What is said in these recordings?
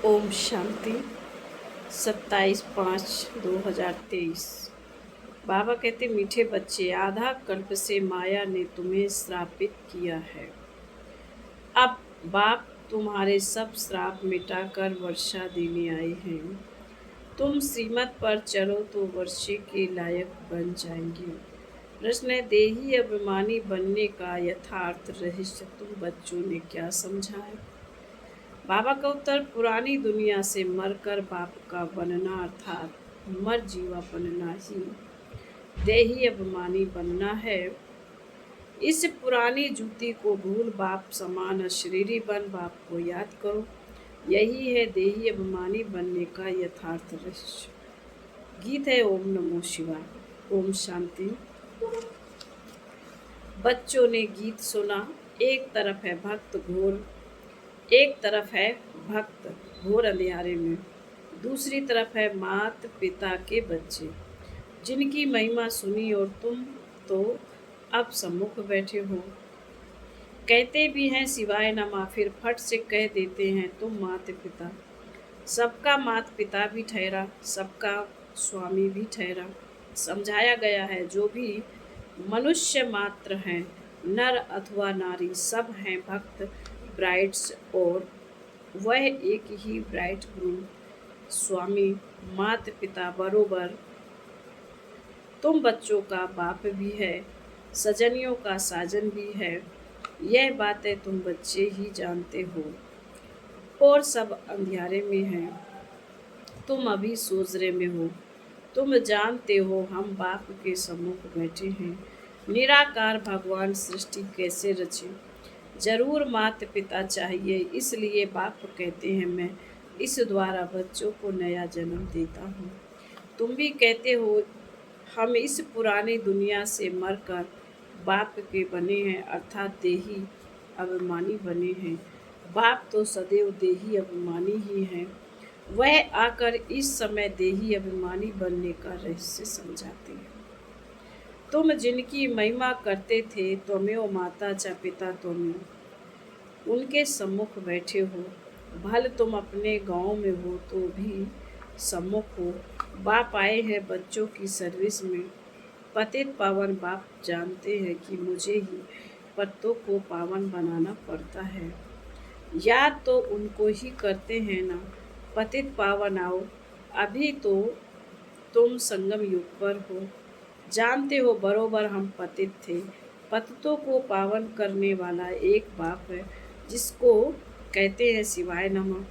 ओम शांति 27/5/2023। बाबा कहते, मीठे बच्चे, आधा कल्प से माया ने तुम्हें श्रापित किया है। अब बाप तुम्हारे सब श्राप मिटाकर वर्षा देने आए हैं। तुम श्रीमत पर चलो तो वर्षे के लायक बन जाएंगे। प्रश्न है, देही अभिमानी बनने का यथार्थ रहस्य तुम बच्चों ने क्या समझा है? बाबा का उत्तर, पुरानी दुनिया से मरकर बाप का बनना अर्थात मर जीवा बनना ही देही अभिमानी बनना है। इस पुरानी जूती को भूल बाप समान अशरीरी बन बाप को याद करो। यही है देही अभिमानी बनने का यथार्थ रहस्य। गीत है ओम नमो शिवाय। ओम शांति। बच्चों ने गीत सुना। एक तरफ है भक्त घोर, एक तरफ है भक्त घोर अंधियारे में, दूसरी तरफ है मात पिता के बच्चे जिनकी महिमा सुनी और तुम तो अब सम्मुख बैठे हो। कहते भी हैं सिवाय नमा, फिर फट से कह देते हैं तुम मात पिता। सबका मात पिता भी ठहरा, सबका स्वामी भी ठहरा। समझाया गया है जो भी मनुष्य मात्र हैं, नर अथवा नारी, सब हैं भक्त ब्राइड्स और वह एक ही ब्राइड ग्रूम स्वामी माता पिता बरोबर तुम बच्चों का बाप भी है, सजनियों का साजन भी है। यह बातें तुम बच्चे ही जानते हो और सब अंधियारे में हैं। तुम अभी सोचरे में हो। तुम जानते हो हम बाप के सम्मुख बैठे हैं। निराकार भगवान सृष्टि कैसे रचे? जरूर माता पिता चाहिए, इसलिए बाप कहते हैं मैं इस द्वारा बच्चों को नया जन्म देता हूँ। तुम भी कहते हो हम इस पुरानी दुनिया से मरकर बाप के बने हैं, अर्थात देही अभिमानी बने हैं। बाप तो सदैव देही अभिमानी ही हैं। वह आकर इस समय देही अभिमानी बनने का रहस्य समझाते हैं। तुम जिनकी महिमा करते थे त्वमेव माता च पिता त्वमेव, उनके सम्मुख बैठे हो। भल तुम अपने गांव में हो तो भी सम्मुख हो। बाप आए हैं बच्चों की सर्विस में। पतित पावन बाप जानते हैं कि मुझे ही पत्तों को पावन बनाना पड़ता है। याद तो उनको ही करते हैं ना। पतित पावन आओ, अभी तो तुम संगम युग पर हो। जानते हो बरोबर हम पतित थे। पतितों को पावन करने वाला एक बाप है जिसको कहते हैं शिवाय नमः।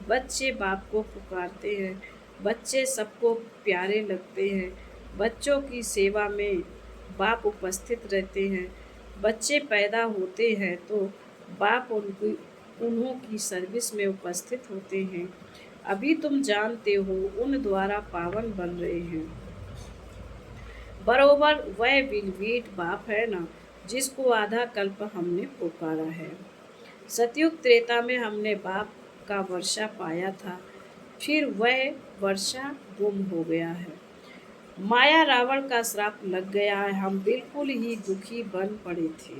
बच्चे बाप को पुकारते हैं। बच्चे सबको प्यारे लगते हैं। बच्चों की सेवा में बाप उपस्थित रहते हैं। बच्चे पैदा होते हैं तो बाप उन्हों की सर्विस में उपस्थित होते हैं। अभी तुम जानते हो उन द्वारा पावन बन रहे हैं। बरोबर वह विलवीट बाप है ना जिसको आधा कल्प हमने पुकारा है। सतयुग त्रेता में हमने बाप का वर्षा पाया था, फिर वह वर्षा गुम हो गया है। माया रावण का श्राप लग गया है। हम बिल्कुल ही दुखी बन पड़े थे।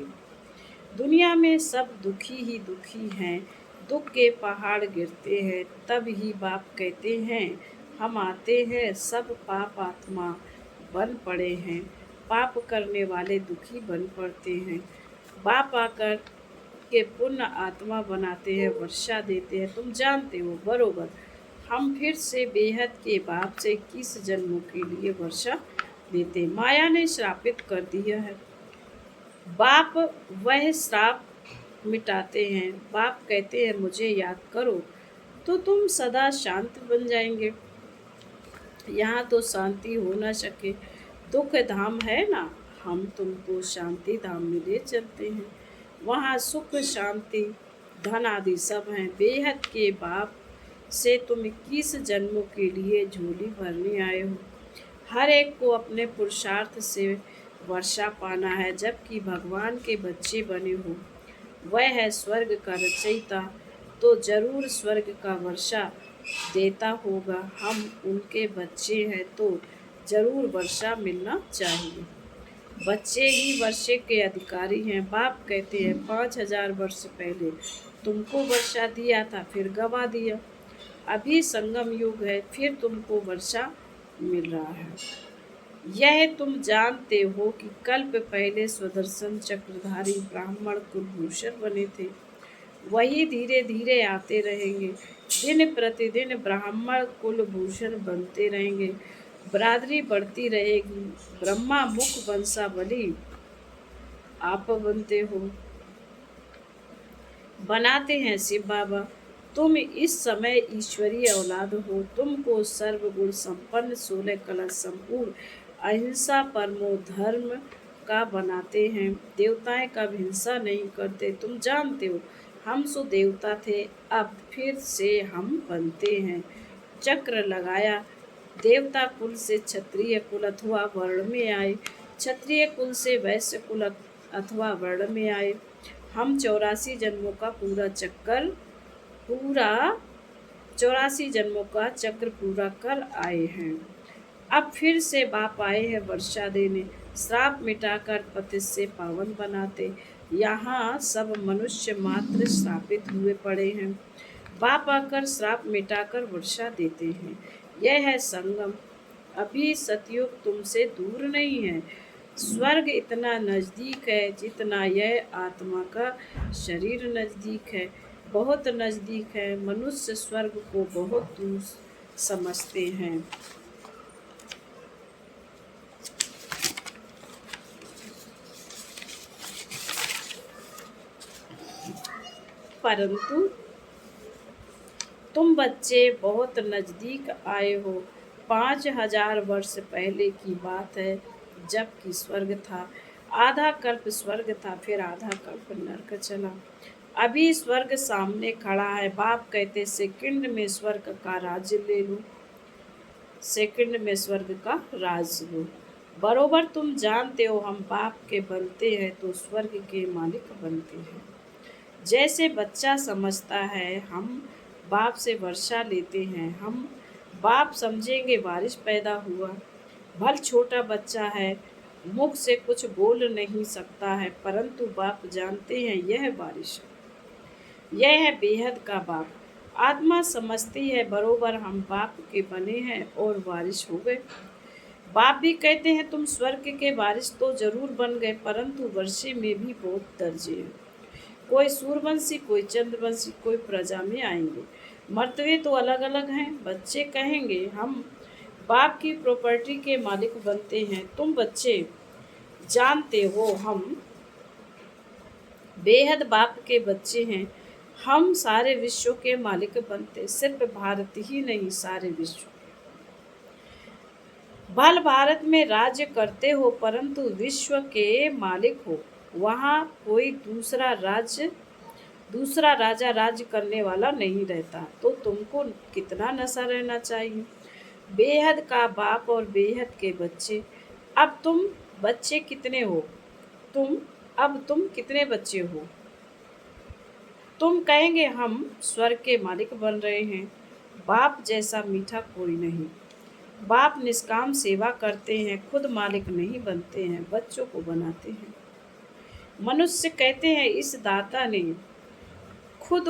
दुनिया में सब दुखी ही दुखी हैं। दुख के पहाड़ गिरते हैं तब ही बाप कहते हैं हम आते हैं। सब पाप आत्मा बन पड़े हैं। पाप करने वाले दुखी बन पड़ते हैं। बाप आकर के पुण्य आत्मा बनाते हैं, वर्षा देते हैं। तुम जानते हो बरोबर हम फिर से बेहद के बाप से किस जन्मों के लिए वर्षा देते। माया ने श्रापित कर दिया है। बाप वह श्राप मिटाते हैं। बाप कहते हैं मुझे याद करो तो तुम सदा शांत बन जाएंगे। यहाँ तो शांति हो न सके, दुख धाम है ना। हम तुमको शांति धाम में ले चलते हैं। वहाँ सुख शांति धन आदि सब हैं। बेहद के बाप से तुम 21 जन्मों के लिए झोली भरने आए हो। हर एक को अपने पुरुषार्थ से वर्षा पाना है। जबकि भगवान के बच्चे बने हो, वह है स्वर्ग का रचयिता, तो जरूर स्वर्ग का वर्षा देता होगा। हम उनके बच्चे हैं तो जरूर वर्षा मिलना चाहिए। बच्चे ही वर्षे के अधिकारी हैं। बाप कहते हैं 5000 वर्ष पहले तुमको वर्षा दिया था, फिर गवा दिया। अभी संगम युग है, फिर तुमको वर्षा मिल रहा है। यह तुम जानते हो कि कल्प पहले सुदर्शन चक्रधारी ब्राह्मण कुलभूषण बने थे, वही धीरे धीरे आते रहेंगे। दिन प्रतिदिन ब्राह्मण कुलभूषण बनते रहेंगे, बरादरी बढ़ती रहेगी। ब्रह्मा मुख वंशावली आप बनते हो, बनाते हैं शिव बाबा। तुम इस समय ईश्वरीय औलाद हो। तुमको सर्वगुण संपन्न, 16 कला संपूर्ण, अहिंसा परमो धर्म का बनाते हैं। देवताएं कब हिंसा नहीं करते, तुम जानते हो। हम सो देवता थे, अब फिर से हम बनते हैं। चक्र लगाया, देवता कुल से क्षत्रिय कुल अथवा वर्ण में आए, क्षत्रिय कुल से वैश्य कुल अथवा वर्ण में आए। हम 84 जन्मों का पूरा 84 जन्मों का चक्र पूरा कर आए हैं। अब फिर से बाप आए हैं वर्षा देने, श्राप मिटाकर पति से पावन बनाते। यहाँ सब मनुष्य मात्र श्रापित हुए पड़े हैं, बाप आकर श्राप मिटाकर वर्षा देते हैं। यह है संगम। अभी सतयुग तुमसे दूर नहीं है। स्वर्ग इतना नजदीक है जितना यह आत्मा का शरीर नजदीक है, बहुत नजदीक है। मनुष्य स्वर्ग को बहुत दूर समझते हैं, परंतु तुम बच्चे बहुत नजदीक आए हो। 5000 वर्ष पहले की बात है, जबकि स्वर्ग था। आधा कल्प स्वर्ग था, फिर आधा कल्प नरक चला। अभी स्वर्ग सामने खड़ा है। बाप कहते सेकंड में स्वर्ग का राज्य ले लो, सेकंड में स्वर्ग का राज लो। बरोबर तुम जानते हो, हम बाप के बनते हैं तो स्वर्ग के मालिक बनते हैं। जैसे बच्चा समझता है, हम बाप से वर्षा लेते हैं। हम बाप समझेंगे बारिश पैदा हुआ। भल छोटा बच्चा है, मुख से कुछ बोल नहीं सकता है, परंतु बाप जानते हैं यह बारिश है। यह है बेहद का बाप। आत्मा समझती है बरोबर हम बाप के बने हैं और बारिश हो गए। बाप भी कहते हैं तुम स्वर्ग के बारिश तो जरूर बन गए, परंतु वर्षे में भी बहुत दर्जे हैं। कोई सूर्यवंशी, कोई चंद्रवंशी, कोई प्रजा में आएंगे। मर्तबे तो अलग अलग हैं। बच्चे कहेंगे हम बाप की प्रॉपर्टी के मालिक बनते हैं। तुम बच्चे जानते हो हम बेहद बाप के बच्चे हैं। हम सारे विश्व के मालिक बनते, सिर्फ भारत ही नहीं, सारे विश्व। भल भारत में राज्य करते हो, परंतु विश्व के मालिक हो। वहाँ कोई दूसरा राजा राज्य करने वाला नहीं रहता। तो तुमको कितना नशा रहना चाहिए। बेहद का बाप और बेहद के बच्चे। अब तुम बच्चे कितने हो? तुम कितने बच्चे हो? तुम कहेंगे हम स्वर्ग के मालिक बन रहे हैं। बाप जैसा मीठा कोई नहीं। बाप निष्काम सेवा करते हैं, खुद मालिक नहीं बनते हैं, बच्चों को बनाते हैं। मनुष्य कहते हैं इस दाता ने खुद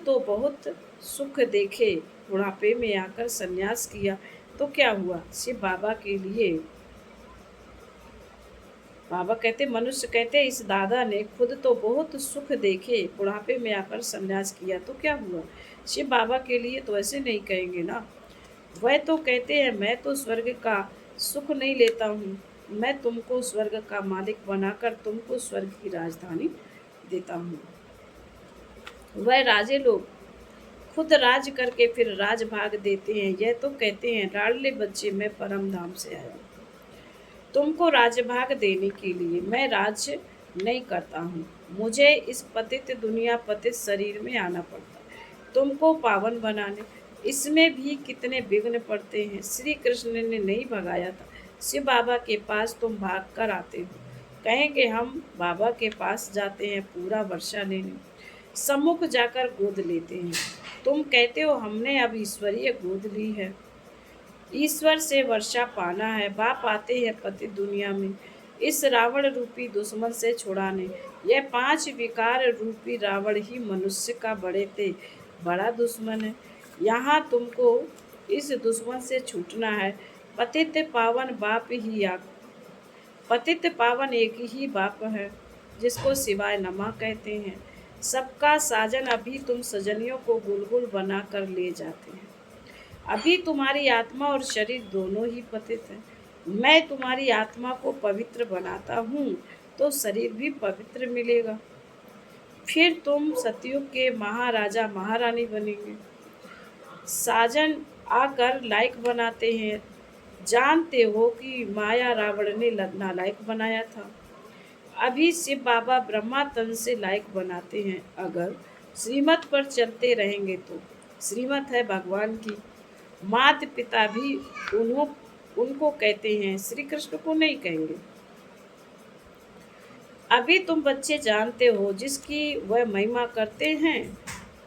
तो बहुत सुख देखे, बुढ़ापे में आकर संन्यास किया तो क्या हुआ? शिव बाबा के लिए बाबा कहते, मनुष्य कहते इस दादा ने खुद तो बहुत सुख देखे, बुढ़ापे में आकर संन्यास किया तो क्या हुआ? शिव बाबा के लिए तो ऐसे नहीं कहेंगे ना। वह तो कहते हैं मैं तो स्वर्ग का सुख नहीं लेता हूँ, मैं तुमको स्वर्ग का मालिक बनाकर तुमको स्वर्ग की राजधानी देता हूँ। वह राजे लोग खुद राज करके फिर राज भाग देते हैं। यह तो कहते हैं लाडले बच्चे मैं परम धाम से आया हूँ, तुमको राजभाग देने के लिए। मैं राज नहीं करता हूँ, मुझे इस पतित दुनिया पतित शरीर में आना पड़ता है तुमको पावन बनाने। इसमें भी कितने विघ्न पड़ते हैं। श्री कृष्ण ने नहीं भगाया था, शिव बाबा के पास तुम भाग कर आते हो। कहेंगे हम बाबा के पास जाते हैं पूरा वर्षा लेने, सम्मुख जाकर गोद लेते हैं। तुम कहते हो हमने अब ईश्वरीय गोद ली है, ईश्वर से वर्षा पाना है। बाप आते हैं पति दुनिया में इस रावण रूपी दुश्मन से छुड़ाने। यह 5 विकार रूपी रावण ही मनुष्य का बड़ा दुश्मन है। यहाँ तुमको इस दुश्मन से छूटना है। पतित पावन बाप ही आ पतित पावन एक ही बाप है, जिसको सिवाय नमा कहते हैं। सबका साजन अभी तुम सजनियों को गुलगुल बना कर ले जाते हैं। अभी तुम्हारी आत्मा और शरीर दोनों ही पतित हैं। मैं तुम्हारी आत्मा को पवित्र बनाता हूँ, तो शरीर भी पवित्र मिलेगा। फिर तुम सतयुग के महाराजा महारानी बनेंगे। साजन आकर लायक बनाते हैं। जानते हो कि माया रावण ने नालायक बनाया था। अभी शिव बाबा ब्रह्मा तन से लायक बनाते हैं। अगर श्रीमत पर चलते रहेंगे तो श्रीमत है भगवान की। माता पिता भी उनको कहते हैं, श्री कृष्ण को नहीं कहेंगे। अभी तुम बच्चे जानते हो जिसकी वह महिमा करते हैं,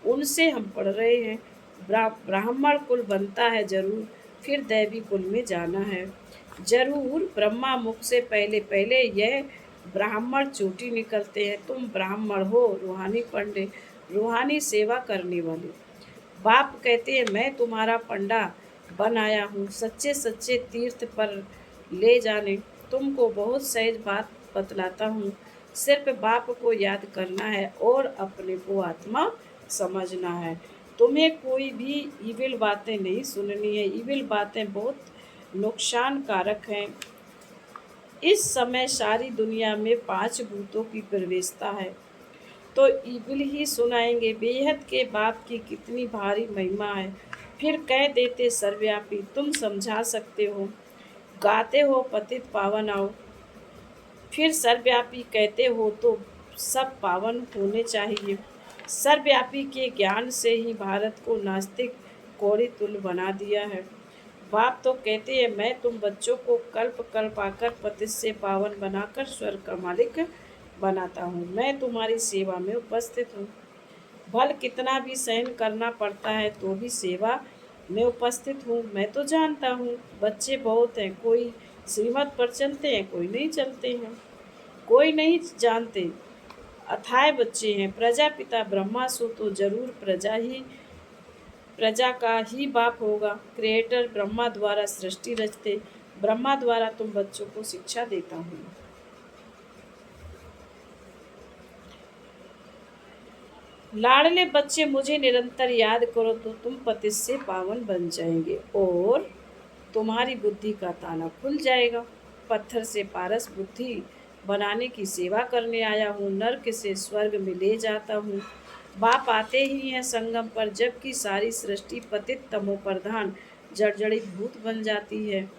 उनसे हम पढ़ रहे हैं। ब्राह्मण कुल बनता है जरूर, फिर दैवी कुल में जाना है जरूर। ब्रह्मा मुख से पहले पहले यह ब्राह्मण चोटी निकलते हैं। तुम ब्राह्मण हो, रूहानी पंडित, रूहानी सेवा करने वाले। बाप कहते हैं, मैं तुम्हारा पंडा बन आया हूँ सच्चे सच्चे तीर्थ पर ले जाने। तुमको बहुत सहज बात बतलाता हूँ। सिर्फ बाप को याद करना है और अपने को आत्मा समझना है। तुम्हें कोई भी ईविल बातें नहीं सुननी है। ईविल बातें बहुत नुकसान कारक हैं। इस समय सारी दुनिया में 5 भूतों की प्रवेशता है, तो ईविल ही सुनाएंगे। बेहद के बाप की कितनी भारी महिमा है। फिर कह देते सर्वव्यापी, तुम समझा सकते हो। गाते हो पतित पावन आओ। फिर सर्वव्यापी कहते हो तो सब पावन होने चाहिए। सर्वव्यापी के ज्ञान से ही भारत को नास्तिक कौड़ी तुल्य बना दिया है। बाप तो कहते हैं, मैं तुम बच्चों को कल्प कल्प आकर पतित से पावन बनाकर स्वर्ग का मालिक बनाता हूँ। मैं तुम्हारी सेवा में उपस्थित हूँ। भल कितना भी सहन करना पड़ता है तो भी सेवा में उपस्थित हूँ। मैं तो जानता हूँ बच्चे बहुत हैं, कोई श्रीमत पर चलते हैं, कोई नहीं चलते हैं, कोई नहीं जानते। अथाह बच्चे हैं। प्रजापिता ब्रह्मा सो तो जरूर प्रजा का ही बाप होगा। क्रिएटर ब्रह्मा द्वारा सृष्टि रचते, ब्रह्मा द्वारा तुम बच्चों को शिक्षा देता हूँ। लाडले बच्चे, मुझे निरंतर याद करो तो तुम पति से पावन बन जाएंगे और तुम्हारी बुद्धि का ताला खुल जाएगा। पत्थर से पारस बुद्धि बनाने की सेवा करने आया हूँ। नर्क से स्वर्ग में ले जाता हूँ। बाप आते ही हैं संगम पर, जबकि सारी सृष्टि पतित तमो प्रधान जर्जरित भूत बन जाती है।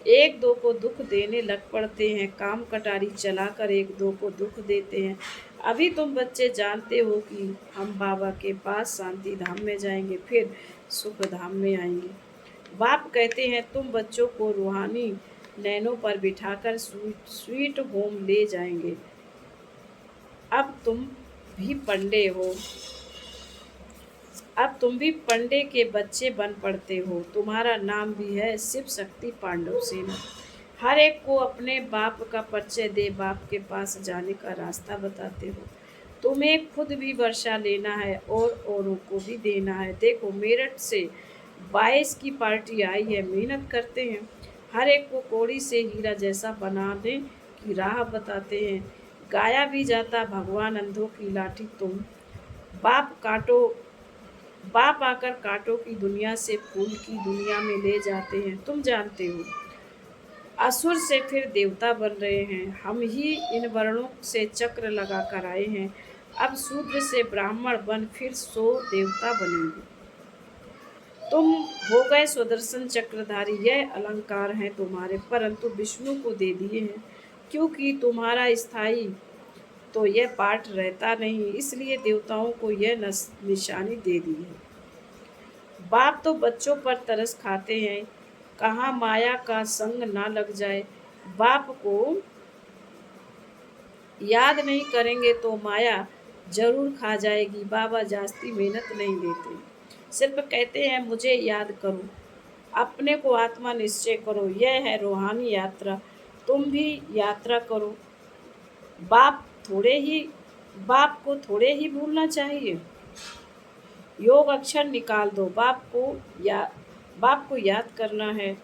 एक दो को दुख देने लग पड़ते हैं। काम कटारी चलाकर एक दो को दुख देते हैं। अभी तुम बच्चे जानते हो कि हम बाबा के पास शांति धाम में जाएंगे, फिर सुख धाम में आएंगे। बाप कहते हैं, तुम बच्चों को रूहानी नैनों पर बिठाकर स्वीट होम ले जाएंगे। अब तुम भी पंडे हो, अब तुम भी पंडे के बच्चे बन पड़ते हो। तुम्हारा नाम भी है शिव शक्ति पांडव सेना। हर एक को अपने बाप का परिचय दे बाप के पास जाने का रास्ता बताते हो। तुम्हें खुद भी वर्षा लेना है और औरों को भी देना है। देखो, मेरठ से 22 की पार्टी आई है, मेहनत करते हैं। हर एक को कौड़ी से हीरा जैसा बनाने की राह बताते हैं। गाया भी जाता, भगवान अंधों की लाठी तुम। बाप आकर कांटों की दुनिया से फूल की दुनिया में ले जाते हैं। तुम जानते हो, असुर से फिर देवता बन रहे हैं। हम ही इन वर्णों से चक्र लगा कर आए हैं। अब शूद्र से ब्राह्मण बन फिर सो देवता बनेंगे। तुम हो गए स्वदर्शन चक्रधारी। यह अलंकार हैं तुम्हारे, परंतु विष्णु को दे दिए हैं, क्योंकि तुम्हारा स्थायी तो यह पाठ रहता नहीं, इसलिए देवताओं को यह निशानी दे दी है। बाप तो बच्चों पर तरस खाते हैं, कहाँ माया का संग ना लग जाए। बाप को याद नहीं करेंगे तो माया जरूर खा जाएगी। बाबा जास्ती मेहनत नहीं देते, सिर्फ कहते हैं मुझे याद करो, अपने को आत्मा निश्चय करो। यह है रूहानी यात्रा, तुम भी यात्रा करो। बाप को थोड़े ही भूलना चाहिए। योग अक्षर निकाल दो। बाप को याद करना है।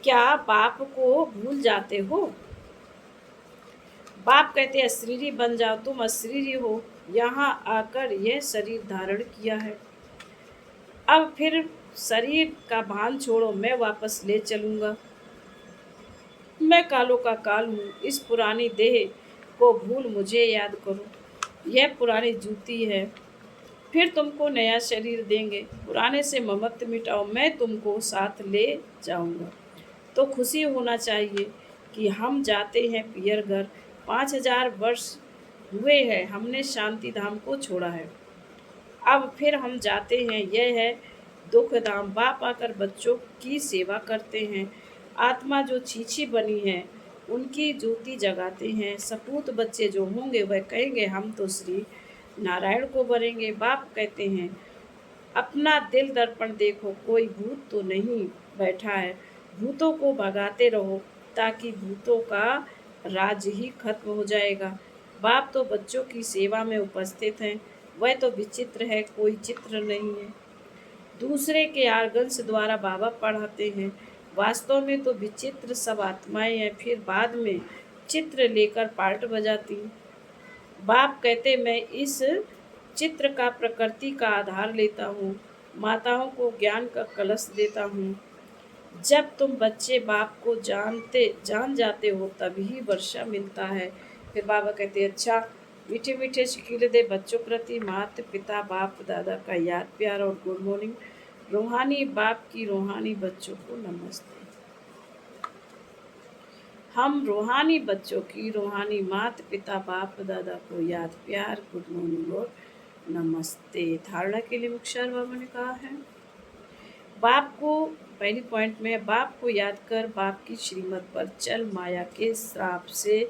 क्या बाप को भूल जाते हो? बाप कहते अशरीरी बन जाओ, तुम अशरीरी हो, यहाँ आकर यह शरीर धारण किया है। अब फिर शरीर का भान छोड़ो, मैं वापस ले चलूंगा। मैं कालों का काल हूँ, इस पुरानी देह को भूल मुझे याद करो। यह पुरानी जूती है, फिर तुमको नया शरीर देंगे। पुराने से ममत्व मिटाओ, मैं तुमको साथ ले जाऊंगा। तो खुशी होना चाहिए कि हम जाते हैं पियर घर। 5000 वर्ष हुए हैं हमने शांति धाम को छोड़ा है। अब फिर हम जाते हैं, यह है दुख धाम। बाप आकर बच्चों की सेवा करते हैं। आत्मा जो छीछी बनी है उनकी ज्योति जगाते हैं। सपूत बच्चे जो होंगे वह कहेंगे हम तो श्री नारायण को भरेंगे। बाप कहते हैं अपना दिल दर्पण देखो, कोई भूत तो नहीं बैठा है। भूतों को भगाते रहो ताकि भूतों का राज ही खत्म हो जाएगा। बाप तो बच्चों की सेवा में उपस्थित हैं। वह तो विचित्र है, कोई चित्र नहीं है। दूसरे के आर्गन्स द्वारा बाबा पढ़ाते हैं। वास्तव में तो विचित्र सब आत्माएं हैं, फिर बाद में चित्र लेकर पार्ट बजाती। बाप कहते मैं इस चित्र का प्रकृति का आधार लेता हूँ। माताओं को ज्ञान का कलश देता हूँ। जब तुम बच्चे बाप को जान जाते हो तभी वर्षा मिलता है। फिर बाबा कहते अच्छा, मीठे मीठे शिकीले दे बच्चों प्रति माता पिता बाप दादा का याद प्यार और गुड मॉर्निंग। रूहानी बाप की रूहानी बच्चों को नमस्ते। हम रूहानी बच्चों की रूहानी माता पिता बाप दादा को याद प्यार गुड मॉर्निंग और नमस्ते। धारणा के लिए मुख्तार बाबा ने कहा है बाप को, पहली पॉइंट में बाप को याद कर बाप की श्रीमत पर चल, माया के श्राप से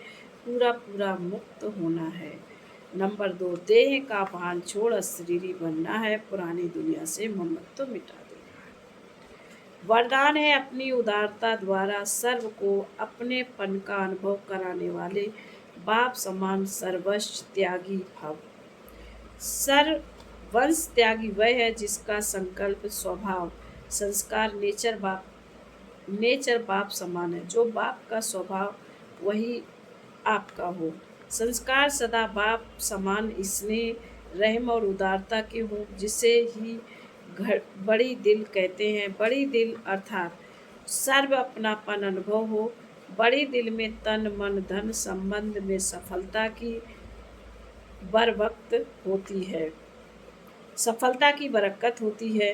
पूरा पूरा मुक्त होना है। नंबर 2, देह का भान छोड़ अशरीरी बनना है, पुरानी दुनिया से ममत्व मिटा देना है। वरदान है अपनी उदारता द्वारा सर्व को अपनेपन का अनुभव कराने वाले बाप समान सर्वस्व त्यागी भव। सर्वंश त्यागी वह है जिसका संकल्प स्वभाव संस्कार नेचर बाप समान है। जो बाप का स्वभाव वही आपका हो। संस्कार सदा बाप समान स्नेह रहम और उदारता के हो, जिसे ही बड़ी दिल कहते हैं। बड़ी दिल अर्थात सर्व अपनापन अनुभव हो। बड़ी दिल में तन मन धन संबंध में सफलता की बरकत होती है।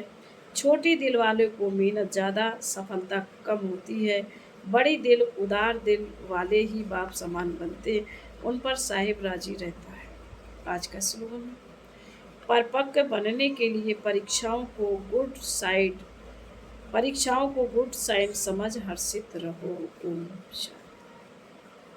छोटी दिल वाले को मेहनत ज़्यादा, सफलता कम होती है। बड़ी दिल उदार दिल वाले ही बाप समान बनते, उन पर साहिब राजी रहता है। आज का स्लोगन, परिपक्व बनने के लिए परीक्षाओं को गुड साइड समझ हर्षित रहो। ओम शांति।